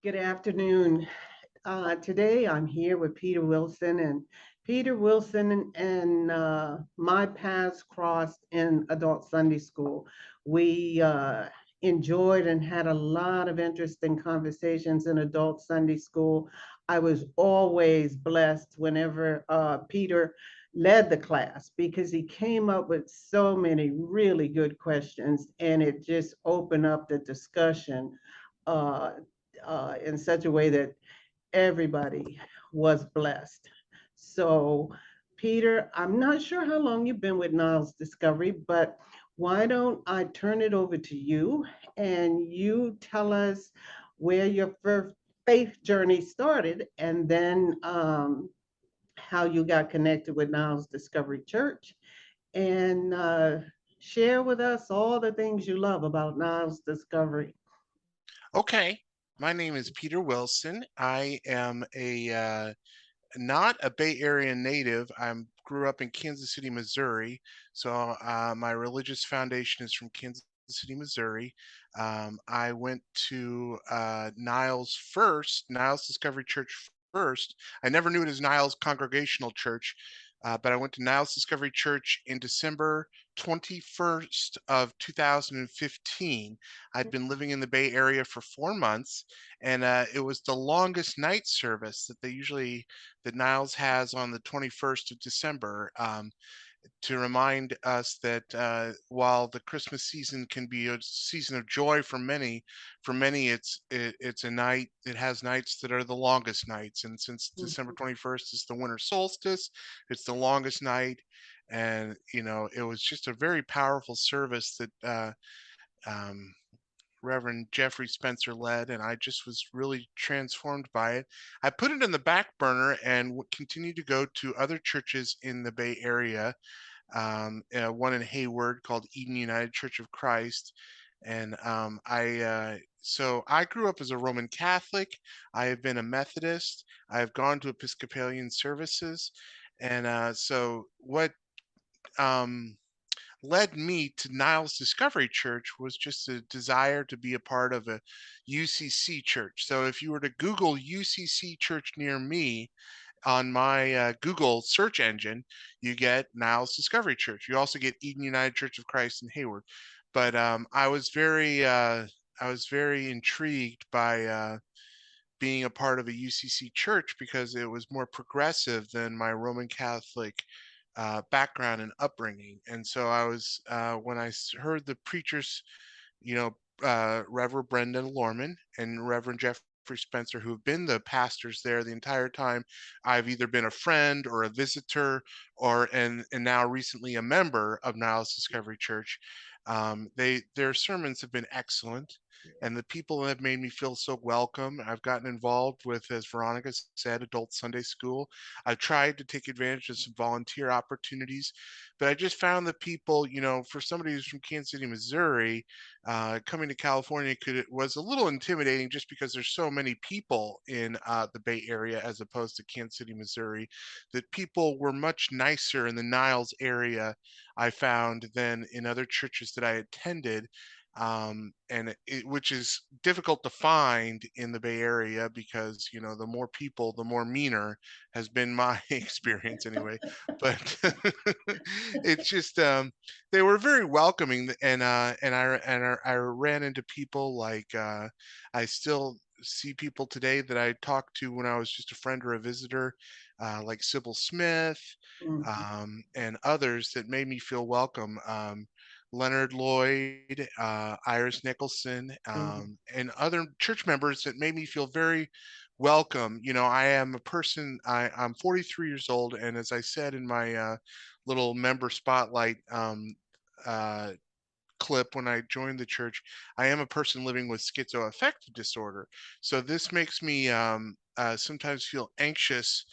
Good afternoon. Today I'm here with Peter Wilson, and Peter Wilson and my paths crossed in adult Sunday school. We enjoyed and had a lot of interesting conversations in adult Sunday school. I was always blessed whenever Peter led the class because he came up with so many really good questions, and it just opened up the discussion. Uh, in such a way that everybody was blessed. So, Peter, I'm not sure how long you've been with Niles Discovery, but why don't I turn it over to you and you tell us where your first faith journey started and then how you got connected with Niles Discovery Church and share with us all the things you love about Niles Discovery. Okay, my name is Peter Wilson. I am a not a Bay Area native. I grew up in Kansas City, Missouri. So my religious foundation is from Kansas City, Missouri. I went to Niles Discovery Church first. I never knew it as Niles Congregational Church, but I went to Niles Discovery Church in December 21st of 2015. I'd been living in the Bay Area for 4 months, and it was the longest night service that Niles has on the 21st of December, to remind us that while the Christmas season can be a season of joy for many it's a night. It has nights that are the longest nights, and since December Mhm. 21st is the winter solstice, it's the longest night. And it was just a very powerful service that um, Reverend Jeffrey Spencer led, and I just was really transformed by it. I put it in the back burner and continued to go to other churches in the Bay Area, one in Hayward called Eden United Church of Christ. And so I grew up as a Roman Catholic. I have been a Methodist. I have gone to Episcopalian services. And so what um, led me to Niles Discovery Church was just a desire to be a part of a UCC church. So if you were to Google UCC church near me on my Google search engine, you get Niles Discovery Church. You also get Eden United Church of Christ in Hayward. But I was very intrigued by being a part of a UCC church because it was more progressive than my Roman Catholic background and upbringing. And so when heard the preachers, Reverend Brendan Lorman and Reverend Jeffrey Spencer, who have been the pastors there the entire time, I've either been a friend or a visitor, and now recently a member of Niles Discovery Church. Their sermons have been excellent, and the people have made me feel so welcome. I've gotten involved with, as Veronica said, adult Sunday school. I've tried to take advantage of some volunteer opportunities, but I just found that people, for somebody who's from Kansas City, Missouri, coming to California was a little intimidating just because there's so many people in the Bay Area as opposed to Kansas City, Missouri. That people were much nicer in the Niles area, I found, than in other churches that I attended. Which is difficult to find in the Bay Area because the more people, the more meaner has been my experience anyway. But it's just they were very welcoming, and I ran into people like I still see people today that I talked to when I was just a friend or a visitor, like Sybil Smith, Mhm. and others that made me feel welcome. Leonard Lloyd, Iris Nicholson, Mhm. and other church members that made me feel very welcome. I am a person. I'm 43 years old, and as I said in my little member spotlight uh, clip when I joined the church, I am a person living with schizoaffective disorder. So this makes me sometimes feel anxious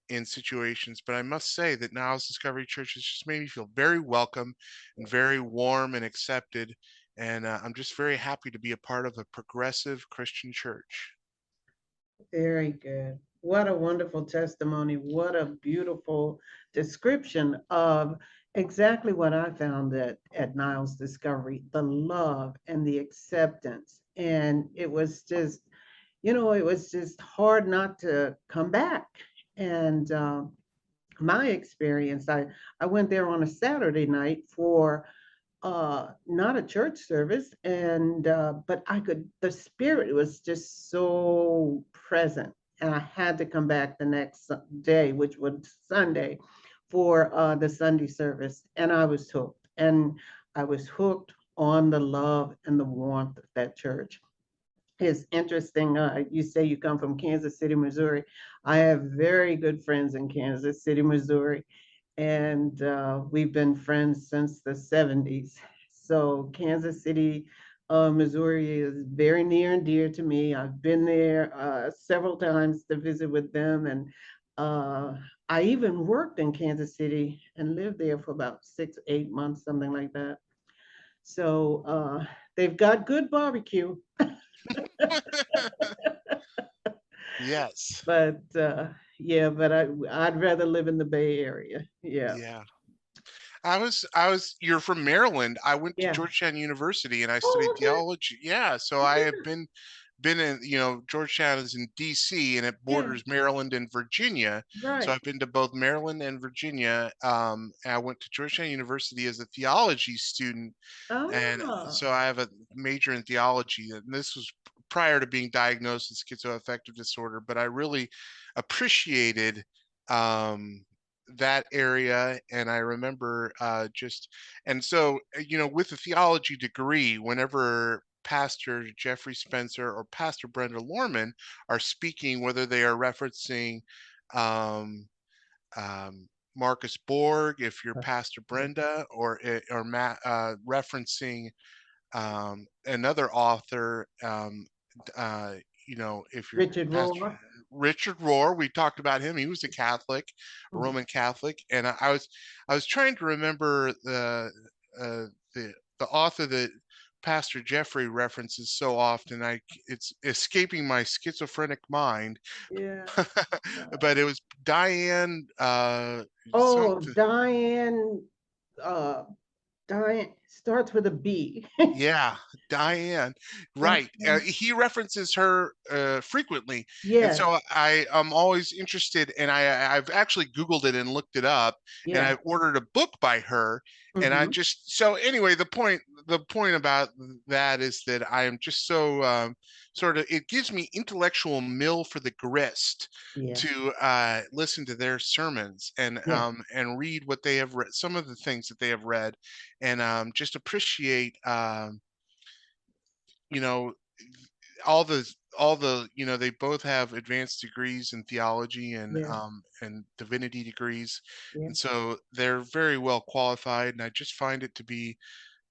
in situations. But I must say that Niles Discovery Church has just made me feel very welcome and very warm and accepted. And I'm just very happy to be a part of a progressive Christian church. Very good. What a wonderful testimony. What a beautiful description of exactly what I found at Niles Discovery, the love and the acceptance. And it was just it was just hard not to come back. And my experience, I went there on a Saturday night for not a church service, and but the spirit was just so present, and I had to come back the next day, which was Sunday, for the Sunday service, and I was hooked, and I was hooked on the love and the warmth of that church. It's interesting. You say you come from Kansas City, Missouri. I have very good friends in Kansas City, Missouri, and we've been friends since the 70s. So Kansas City, Missouri is very near and dear to me. I've been there several times to visit with them, and uh, I even worked in Kansas City and lived there for about 6, 8 months, something like that. So they've got good barbecue, Yes. but yeah, but I'd rather live in the Bay Area. Yeah. Yeah. You're from Maryland. I went to Yeah. Georgetown University and I studied Oh, okay. theology. Yeah, so I have been in, Georgetown is in DC and it Yeah. borders Maryland and Virginia. So Right. I've been to both Maryland and Virginia. And I went to Georgetown University as a theology student, and Ah. so I have a major in theology. And this was prior to being diagnosed with schizoaffective disorder, but I really appreciated um, that area. And I remember and so, with a theology degree, whenever Pastor Jeffrey Spencer or Pastor Brenda Lorman are speaking, whether they are referencing um, Marcus Borg, if you're Pastor Brenda, or referencing another author, if you're Richard Pastor Rohr. Richard Rohr, we talked about him. He was a Catholic, a Mhm. Roman Catholic, and I was trying to remember uh, the author that Pastor Jeffrey references so often. It's escaping my schizophrenic mind, Yeah. but it was Diane Oh, something. Uh, Diane starts with a B. Yeah, Diane. Right. Diane. He references her frequently, and Yes. so I am always interested. And I've actually Googled it and looked it up, and Yeah. I've ordered a book by her. And I Mm-hmm. just so anyway, the point about that is that I am just so sort of it gives me intellectual mill for the grist Yeah. to listen to their sermons Yeah. and read what they have read, some of the things that they have read, and just appreciate you know they both have advanced degrees in theology Yeah. and divinity degrees, Yeah. and so they're very well qualified, and I just find it to be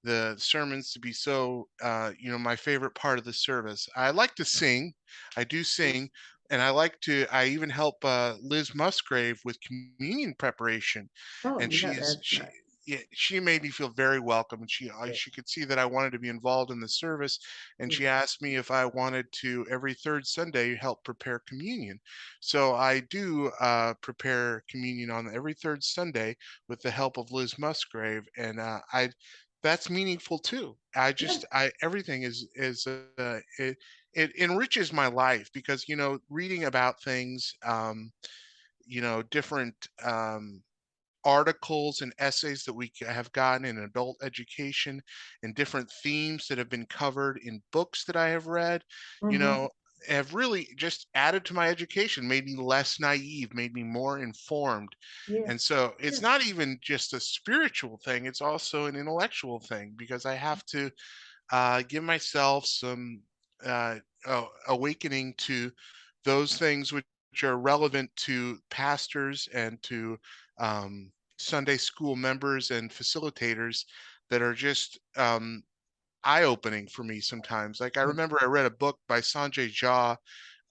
the sermons to be so my favorite part of the service. I like to sing. I do sing, and I even help Liz Musgrave with communion preparation, Oh, and yeah, that's she nice. yeah, she made me feel very welcome, and Yeah. she could see that I wanted to be involved in the service, and Yeah. she asked me if I wanted to every third Sunday help prepare communion. So I do prepare communion on every third Sunday with the help of Liz Musgrave, and I that's meaningful too. Yeah. I everything it enriches my life because reading about things, different articles and essays that have gotten in adult education and different themes that have been covered in books that I have read, you Mm-hmm. know, have really just added to my education, made me less naive, made me more informed. Yeah. And so it's Yeah. not even just a spiritual thing, it's also an intellectual thing because I have to give myself some awakening to those things which are relevant to pastors and to Sunday school members and facilitators that are just eye-opening for me sometimes. Like I Yeah. remember I read a book by Sanjay Jha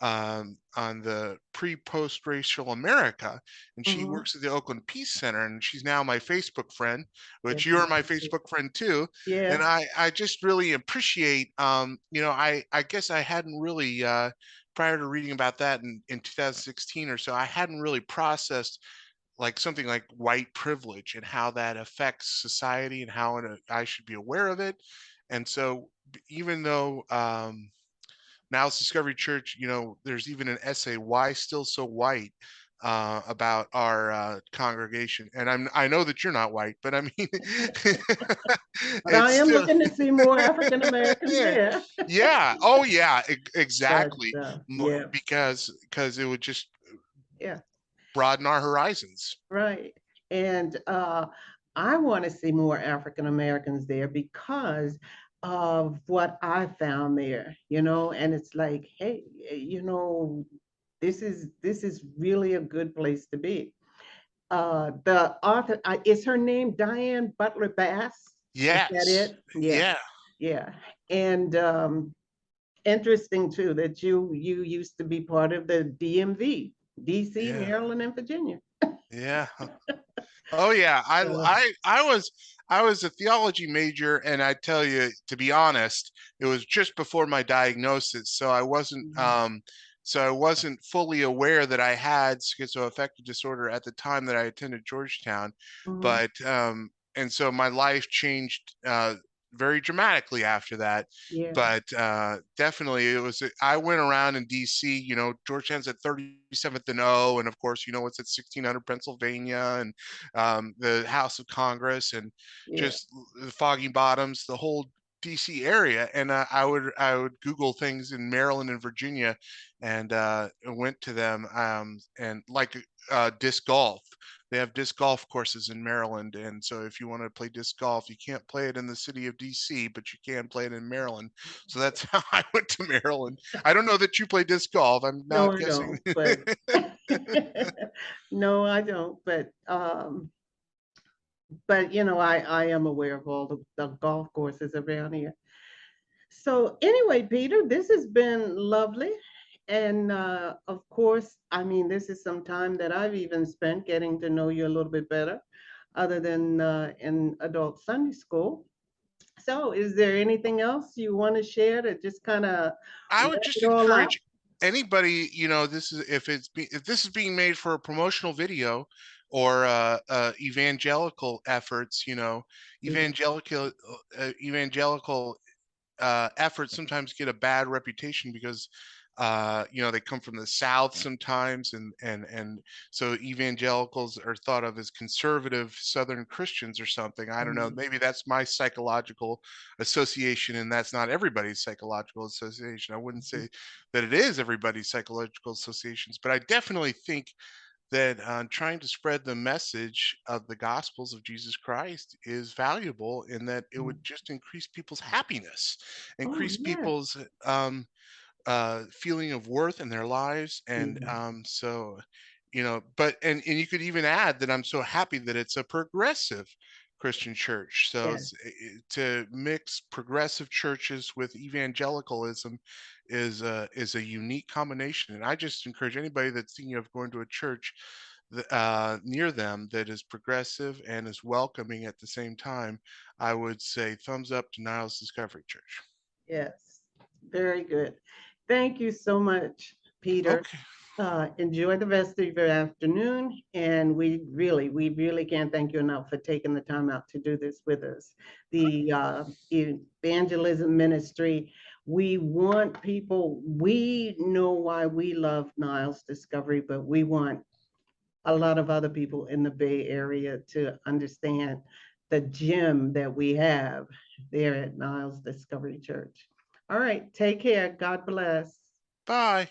on the pre-post racial America, and she Mm-hmm. works at the Oakland Peace Center, and she's now my Facebook friend, Yeah. which you're my Facebook friend too. And Yeah. I just really appreciate, I guess I hadn't really prior to reading about that in 2016 or so, I hadn't really processed like something like white privilege and how that affects society and how I should be aware of it. And so even though Niles Discovery Church, there's even an essay, "Why Still So White?" About our congregation. And I know that you're not white, but I mean, But I it's am still, looking to see more African Americans there. yeah. Oh, yeah, But exactly. yeah, Because it would just yeah, broaden our horizons. right. And I want to see more African Americans there because of what I found there, and it's like, hey, this is really a good place to be. The author, is her name Diane Butler Bass? Is that Yes. it? Yeah, Yeah. yeah. And interesting too that you used to be part of the DMV, DC, Yeah. Maryland, and Virginia. Yeah. Oh yeah, So, I was a theology major, and I tell you, to be honest, it was just before my diagnosis, so I wasn't fully aware that I had schizoaffective disorder at the time that I attended Georgetown, mhm, but and so my life changed very dramatically after that. yeah, But definitely, I went around in DC. Georgetown's at 37th and O, and of course, it's at 1600 Pennsylvania, and the House of Congress, and yeah, just the Foggy Bottoms, the whole DC area. And I would Google things in Maryland and Virginia, and went to them, and like disc golf. They have disc golf courses in Maryland, and so if you want to play disc golf, you can't play it in the city of DC, but you can play it in Maryland. So that's how I went to Maryland. I don't know that you play disc golf. I'm no, not I guessing. don't, but no, I don't, but I am aware of all the golf courses around here. So anyway, Peter, this has been lovely. And of course, I mean, this is some time that I've even spent getting to know you a little bit better, other than in adult Sunday school. So is there anything else you want to share to just kind of I would wrap just it all up? encourage anybody, if this is being made for a promotional video, or evangelical efforts, Mhm, evangelical efforts sometimes get a bad reputation because they come from the South sometimes, and so evangelicals are thought of as conservative Southern Christians or something. I don't know. mhm, Maybe that's my psychological association, and that's not everybody's psychological association. I wouldn't mhm. say that it is everybody's psychological associations, but I definitely think that trying to spread the message of the gospels of Jesus Christ is valuable, in that it would Mhm. just increase people's happiness, Oh, increase yes. people's feeling of worth in their lives. And Mhm. so, but and you could even add that I'm so happy that it's a progressive Christian church. So Yes, to mix progressive churches with evangelicalism is a unique combination. And I just encourage anybody that's thinking of going to a church near them that is progressive and is welcoming at the same time. I would say thumbs up to Niles Discovery Church. yes. Very good. Thank you so much, Peter. Okay. Enjoy the rest of your afternoon, and we really can't thank you enough for taking the time out to do this with us. The evangelism ministry, we want people, we know why we love Niles Discovery, but we want a lot of other people in the Bay Area to understand the gem that we have there at Niles Discovery Church. All right, take care. God bless. Bye.